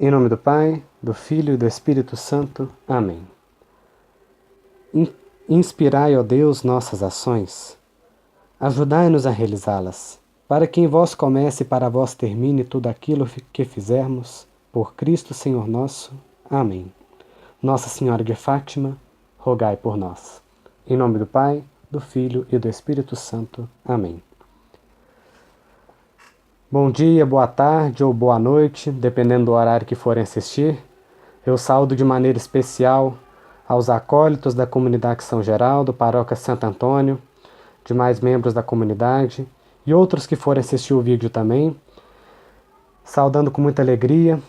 Em nome do Pai, do Filho e do Espírito Santo. Amém. Inspirai, ó Deus, nossas ações. Ajudai-nos a realizá-las, para que em vós comece e para vós termine tudo aquilo que fizermos, por Cristo Senhor nosso. Amém. Nossa Senhora de Fátima, rogai por nós. Em nome do Pai, do Filho e do Espírito Santo. Amém. Bom dia, boa tarde ou boa noite, dependendo do horário que forem assistir. Eu saúdo de maneira especial aos acólitos da comunidade São Geraldo, paróquia Santo Antônio, demais membros da comunidade e outros que forem assistir o vídeo também. Saudando com muita alegria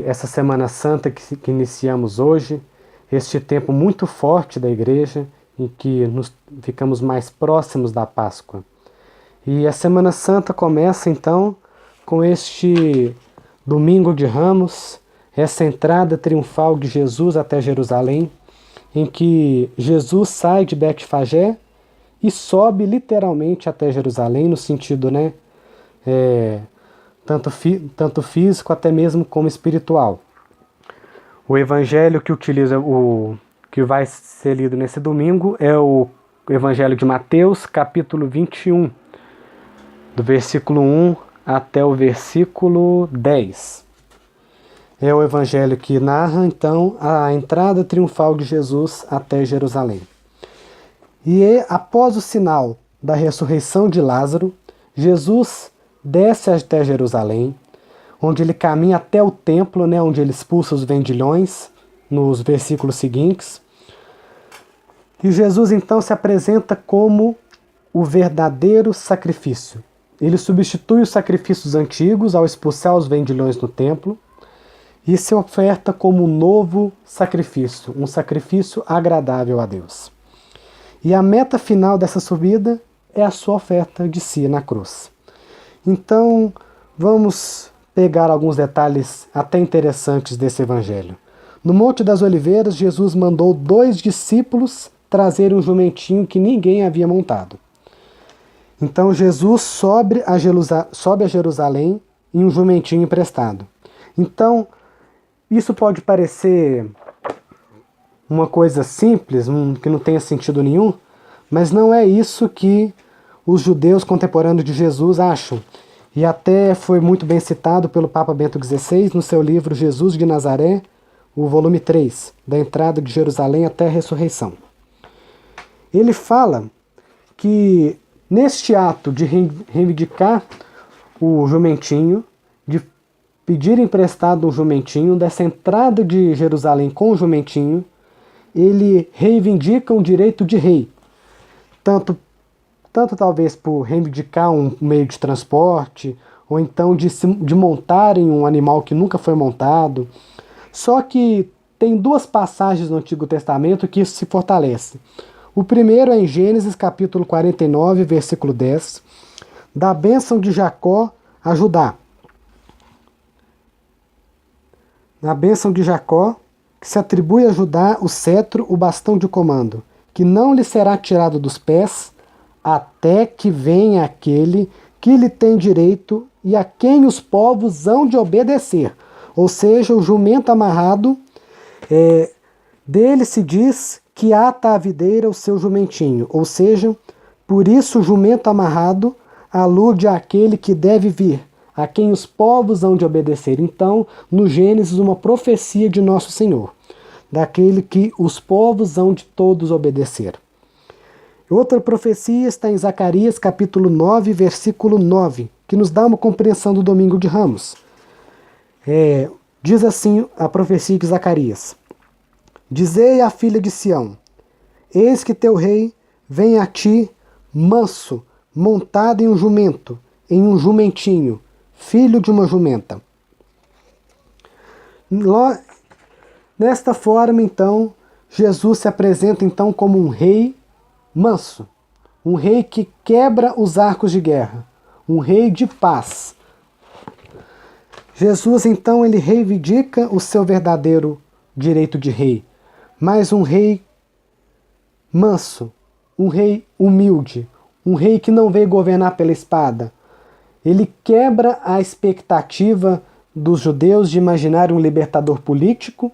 essa Semana Santa que iniciamos hoje, este tempo muito forte da Igreja, em que ficamos mais próximos da Páscoa. E a Semana Santa começa então com este Domingo de Ramos, essa entrada triunfal de Jesus até Jerusalém, em que Jesus sai de Betfagé e sobe literalmente até Jerusalém, no sentido, tanto físico até mesmo como espiritual. O evangelho que vai ser lido nesse domingo é o Evangelho de Mateus, capítulo 21, do versículo 1 até o versículo 10. É o evangelho que narra, então, a entrada triunfal de Jesus até Jerusalém. E após o sinal da ressurreição de Lázaro, Jesus desce até Jerusalém, onde ele caminha até o templo, onde ele expulsa os vendilhões, nos versículos seguintes. E Jesus, então, se apresenta como o verdadeiro sacrifício. Ele substitui os sacrifícios antigos ao expulsar os vendilhões do templo e se oferta como um novo sacrifício, um sacrifício agradável a Deus. E a meta final dessa subida é a sua oferta de si na cruz. Então, vamos pegar alguns detalhes até interessantes desse evangelho. No Monte das Oliveiras, Jesus mandou 2 discípulos trazerem um jumentinho que ninguém havia montado. Então Jesus sobe a Jerusalém em um jumentinho emprestado. Então, isso pode parecer uma coisa simples, que não tenha sentido nenhum, mas não é isso que os judeus contemporâneos de Jesus acham. E até foi muito bem citado pelo Papa Bento XVI no seu livro Jesus de Nazaré, o volume 3, da entrada de Jerusalém até a ressurreição. Ele fala que neste ato de reivindicar o jumentinho, de pedir emprestado um jumentinho, dessa entrada de Jerusalém com o jumentinho, ele reivindica um direito de rei. Tanto talvez por reivindicar um meio de transporte, ou então de montarem um animal que nunca foi montado. Só que tem 2 passagens no Antigo Testamento que isso se fortalece. O primeiro é em Gênesis capítulo 49, versículo 10, da bênção de Jacó a Judá. Na bênção de Jacó, que se atribui a Judá o cetro, o bastão de comando, que não lhe será tirado dos pés, até que venha aquele que lhe tem direito e a quem os povos hão de obedecer. Ou seja, o jumento amarrado, dele se diz que ata a videira o seu jumentinho, ou seja, por isso o jumento amarrado alude àquele que deve vir, a quem os povos hão de obedecer. Então, no Gênesis, uma profecia de Nosso Senhor, daquele que os povos hão de todos obedecer. Outra profecia está em Zacarias, capítulo 9, versículo 9, que nos dá uma compreensão do Domingo de Ramos. Diz assim a profecia de Zacarias: Dizei à filha de Sião: eis que teu rei vem a ti manso, montado em um jumento, em um jumentinho, filho de uma jumenta. Desta forma, então, Jesus se apresenta então como um rei manso, um rei que quebra os arcos de guerra, um rei de paz. Jesus, então, ele reivindica o seu verdadeiro direito de rei, mas um rei manso, um rei humilde, um rei que não veio governar pela espada. Ele quebra a expectativa dos judeus de imaginar um libertador político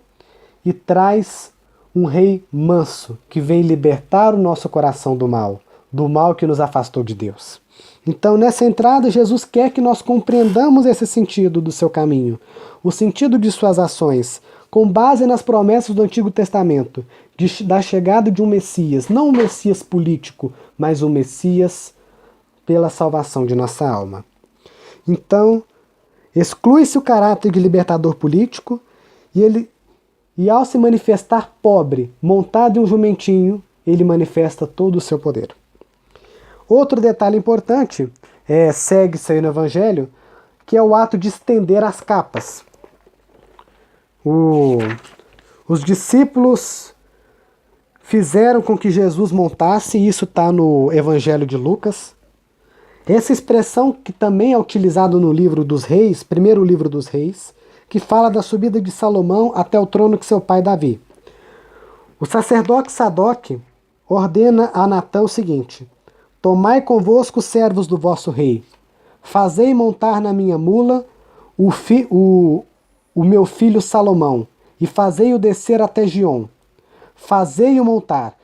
e traz um rei manso que vem libertar o nosso coração do mal que nos afastou de Deus. Então, nessa entrada, Jesus quer que nós compreendamos esse sentido do seu caminho, o sentido de suas ações, com base nas promessas do Antigo Testamento, da chegada de um Messias, não um Messias político, mas um Messias pela salvação de nossa alma. Então, exclui-se o caráter de libertador político e ao se manifestar pobre, montado em um jumentinho, ele manifesta todo o seu poder. Outro detalhe importante, segue-se aí no Evangelho, que é o ato de estender as capas. Os discípulos fizeram com que Jesus montasse, e isso está no Evangelho de Lucas. Essa expressão que também é utilizada no livro dos reis, primeiro livro dos reis, que fala da subida de Salomão até o trono que seu pai Davi. O sacerdote Sadoc ordena a Natã o seguinte: tomai convosco os servos do vosso rei, fazei montar na minha mula o meu filho Salomão, e fazei-o descer até Giom, fazei-o montar.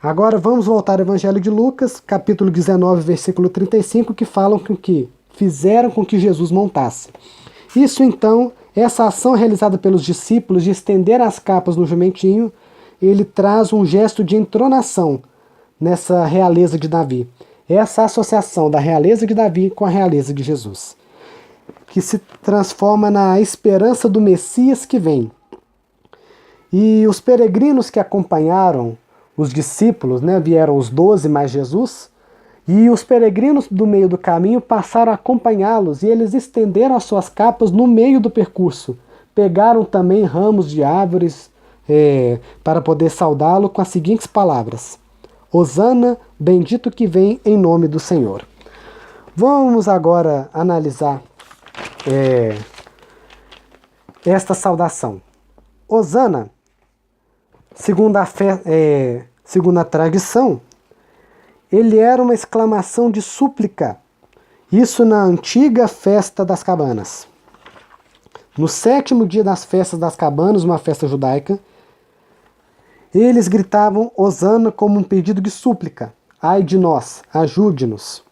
Agora vamos voltar ao Evangelho de Lucas, capítulo 19, versículo 35, que falam que fizeram com que Jesus montasse. Isso então, essa ação realizada pelos discípulos de estender as capas no jumentinho, ele traz um gesto de entronação nessa realeza de Davi. Essa associação da realeza de Davi com a realeza de Jesus, que se transforma na esperança do Messias que vem. E os peregrinos que acompanharam os discípulos, vieram os 12 mais Jesus, e os peregrinos do meio do caminho passaram a acompanhá-los, e eles estenderam as suas capas no meio do percurso. Pegaram também ramos de árvores para poder saudá-lo com as seguintes palavras: Hosana, bendito que vem em nome do Senhor. Vamos agora analisar esta saudação. Hosana, segundo a tradição, ele era uma exclamação de súplica. Isso na antiga festa das cabanas. No 7º dia das festas das cabanas, uma festa judaica, eles gritavam Hosana como um pedido de súplica. Ai de nós, ajude-nos.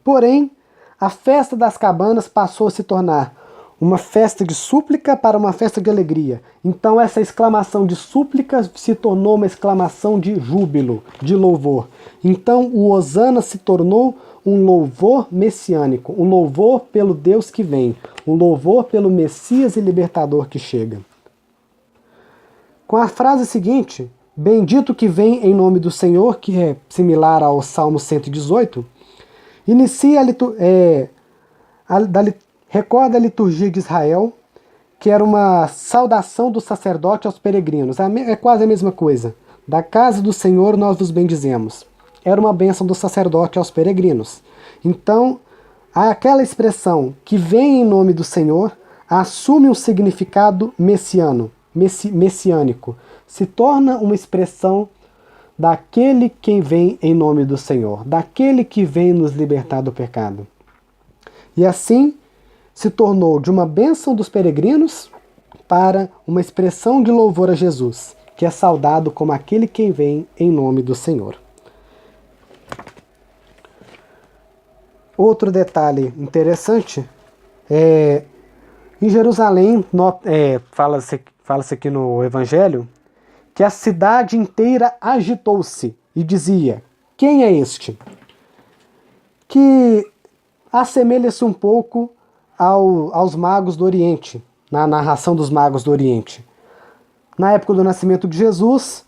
Porém, a festa das cabanas passou a se tornar uma festa de súplica para uma festa de alegria. Então essa exclamação de súplica se tornou uma exclamação de júbilo, de louvor. Então o Hosana se tornou um louvor messiânico, um louvor pelo Deus que vem, um louvor pelo Messias e Libertador que chega. Com a frase seguinte, bendito que vem em nome do Senhor, que é similar ao Salmo 118, inicia recorda a liturgia de Israel, que era uma saudação do sacerdote aos peregrinos. É quase a mesma coisa. Da casa do Senhor nós vos bendizemos. Era uma bênção do sacerdote aos peregrinos. Então, aquela expressão que vem em nome do Senhor assume um significado messiânico. Se torna uma expressão daquele que vem em nome do Senhor, daquele que vem nos libertar do pecado. E assim se tornou de uma bênção dos peregrinos para uma expressão de louvor a Jesus, que é saudado como aquele que vem em nome do Senhor. Outro detalhe interessante em Jerusalém, fala-se aqui no Evangelho, que a cidade inteira agitou-se e dizia: quem é este? Que assemelha-se um pouco aos magos do Oriente, na narração dos magos do Oriente. Na época do nascimento de Jesus,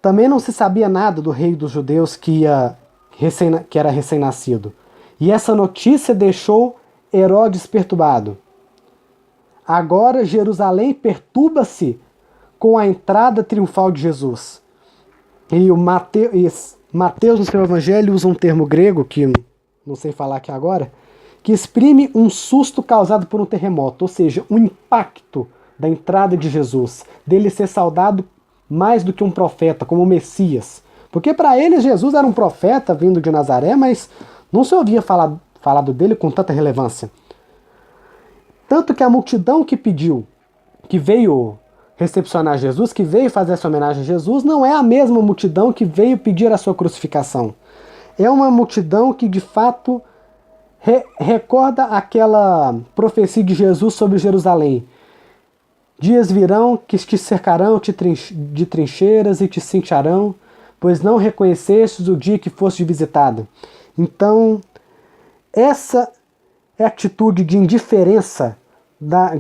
também não se sabia nada do rei dos judeus que era recém-nascido. E essa notícia deixou Herodes perturbado. Agora Jerusalém perturba-se com a entrada triunfal de Jesus. E o Mateus, no seu evangelho, usa um termo grego, que não sei falar aqui agora, que exprime um susto causado por um terremoto, ou seja, um impacto da entrada de Jesus, dele ser saudado mais do que um profeta, como o Messias. Porque para eles Jesus era um profeta vindo de Nazaré, mas não se ouvia falado dele com tanta relevância. Tanto que a multidão que pediu, que veio recepcionar Jesus, que veio fazer essa homenagem a Jesus, não é a mesma multidão que veio pedir a sua crucificação. É uma multidão que de fato recorda aquela profecia de Jesus sobre Jerusalém. Dias virão que te cercarão de trincheiras e te cintarão, pois não reconhecestes o dia que foste visitado. Então, essa é a atitude de indiferença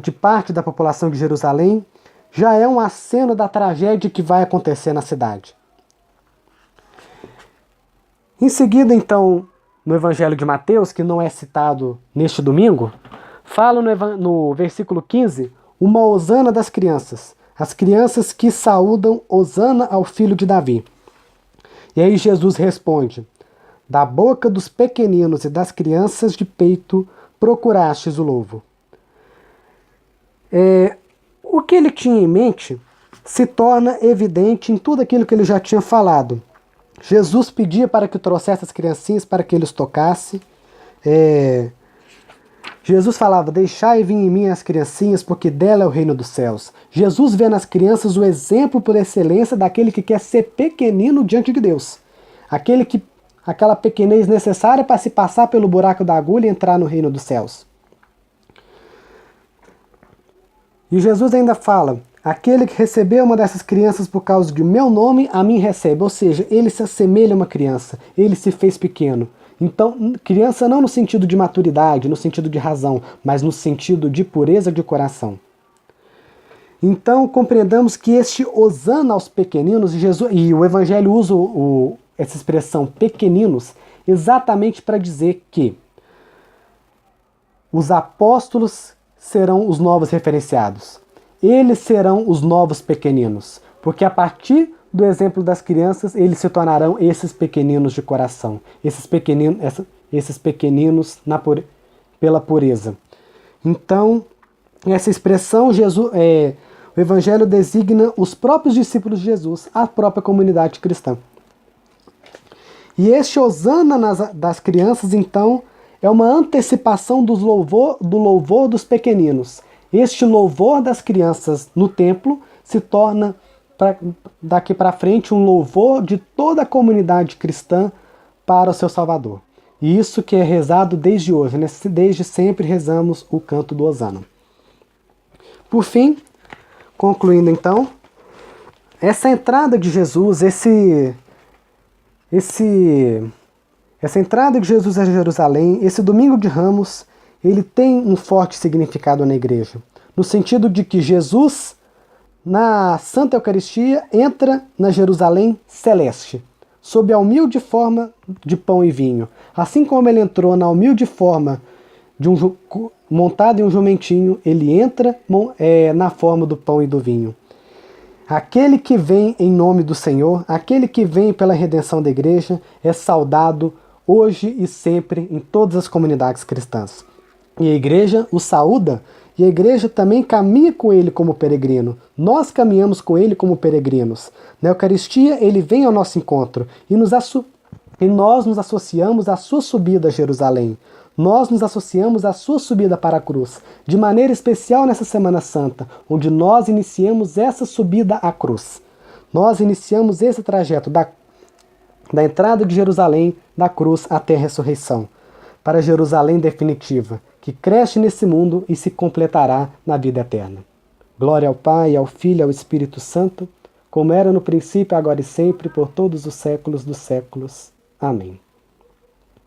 de parte da população de Jerusalém, já é um aceno da tragédia que vai acontecer na cidade. Em seguida, então, no Evangelho de Mateus, que não é citado neste domingo, fala no versículo 15, uma hosana das crianças, as crianças que saúdam hosana ao filho de Davi. E aí Jesus responde, da boca dos pequeninos e das crianças de peito procurastes o louvo. O que ele tinha em mente se torna evidente em tudo aquilo que ele já tinha falado. Jesus pedia para que trouxesse as criancinhas para que eles tocassem. Jesus falava, deixai vir em mim as criancinhas, porque dela é o reino dos céus. Jesus vê nas crianças o exemplo por excelência daquele que quer ser pequenino diante de Deus. Aquela pequenez necessária para se passar pelo buraco da agulha e entrar no reino dos céus. E Jesus ainda fala, aquele que recebeu uma dessas crianças por causa de meu nome, a mim recebe. Ou seja, ele se assemelha a uma criança, ele se fez pequeno. Então, criança não no sentido de maturidade, no sentido de razão, mas no sentido de pureza de coração. Então, compreendamos que este hosana aos pequeninos, e o Evangelho usa essa expressão pequeninos, exatamente para dizer que os apóstolos serão os novos referenciados. Eles serão os novos pequeninos, porque a partir do exemplo das crianças, eles se tornarão esses pequeninos de coração, esses pequeninos pela pureza. Então, essa expressão, o Evangelho designa os próprios discípulos de Jesus, a própria comunidade cristã. E este hosana das crianças, então, é uma antecipação do louvor dos pequeninos. Este louvor das crianças no templo se torna, daqui para frente, um louvor de toda a comunidade cristã para o seu Salvador. E isso que é rezado desde hoje, né? Desde sempre rezamos o canto do hosana. Por fim, concluindo então, essa entrada de Jesus, essa entrada de Jesus a Jerusalém, esse domingo de Ramos, ele tem um forte significado na igreja, no sentido de que Jesus, na Santa Eucaristia, entra na Jerusalém celeste, sob a humilde forma de pão e vinho, assim como ele entrou na humilde forma de montado em um jumentinho, ele entra na forma do pão e do vinho. Aquele que vem em nome do Senhor, aquele que vem pela redenção da igreja, é saudado hoje e sempre em todas as comunidades cristãs. E a igreja o saúda, e a igreja também caminha com ele como peregrino. Nós caminhamos com ele como peregrinos. Na Eucaristia, ele vem ao nosso encontro e nós nos associamos à sua subida a Jerusalém. Nós nos associamos à sua subida para a cruz, de maneira especial nessa Semana Santa, onde nós iniciamos essa subida à cruz. Nós iniciamos esse trajeto da entrada de Jerusalém, da cruz até a ressurreição, para a Jerusalém definitiva, que cresce nesse mundo e se completará na vida eterna. Glória ao Pai, ao Filho e ao Espírito Santo, como era no princípio, agora e sempre, por todos os séculos dos séculos. Amém.